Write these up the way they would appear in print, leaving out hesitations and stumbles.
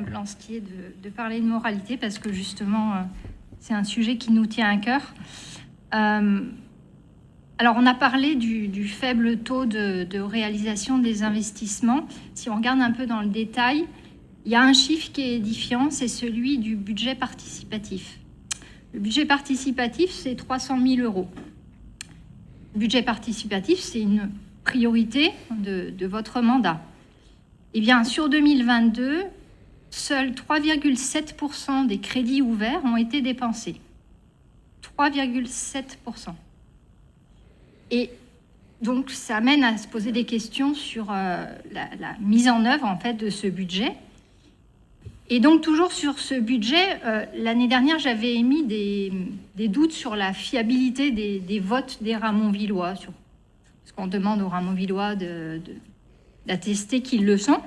Blanski de parler de moralité parce que justement, c'est un sujet qui nous tient à cœur. Alors, on a parlé du faible taux de réalisation des investissements. Si on regarde un peu dans le détail, il y a un chiffre qui est édifiant, c'est celui du budget participatif. Le budget participatif, c'est 300 000 €. Le budget participatif, c'est une priorité de votre mandat. Eh bien, sur 2022, seuls 3,7% des crédits ouverts ont été dépensés. 3,7%. Et donc, ça amène à se poser des questions sur la mise en œuvre en fait, de ce budget. Et donc, toujours sur ce budget, l'année dernière, j'avais émis des doutes sur la fiabilité des votes des Ramonvillois, parce qu'on demande aux Ramonvillois d'attester qu'ils le sont.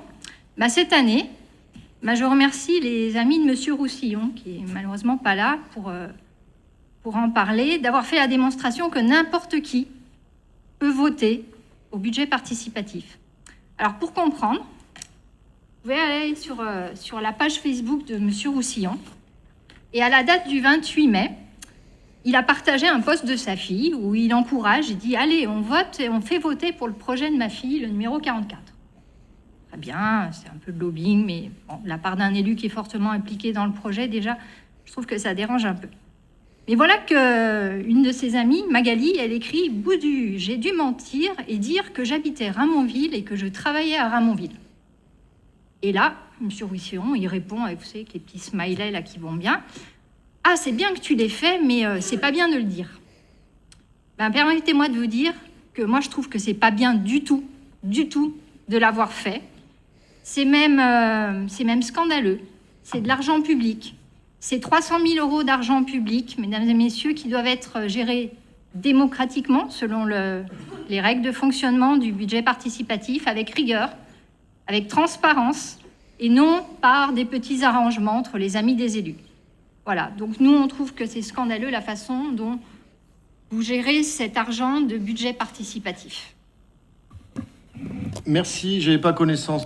Cette année, je remercie les amis de M. Roussillon, qui est malheureusement pas là pour en parler, d'avoir fait la démonstration que n'importe qui peut voter au budget participatif. Alors, pour comprendre, vous pouvez aller sur la page Facebook de M. Roussillon. Et à la date du 28 mai, il a partagé un post de sa fille où il encourage, il dit « Allez, on vote et on fait voter pour le projet de ma fille, le numéro 44 ». Très bien, c'est un peu de lobbying, mais bon, de la part d'un élu qui est fortement impliqué dans le projet, déjà, je trouve que ça dérange un peu. Mais voilà qu'une de ses amies, Magali, elle écrit « Boudu, j'ai dû mentir et dire que j'habitais Ramonville et que je travaillais à Ramonville ». Et là, M. Roussillon, il répond avec, vous savez, avec les petits smileys là qui vont bien. « Ah, c'est bien que tu l'aies fait, mais c'est pas bien de le dire. » Permettez-moi de vous dire que moi, je trouve que c'est pas bien du tout de l'avoir fait. C'est même scandaleux. C'est de l'argent public. C'est 300 000 € d'argent public, mesdames et messieurs, qui doivent être gérés démocratiquement, selon les règles de fonctionnement du budget participatif, avec rigueur, avec transparence, et non par des petits arrangements entre les amis des élus. Voilà, donc nous, on trouve que c'est scandaleux la façon dont vous gérez cet argent de budget participatif. Merci, je n'avais pas connaissance de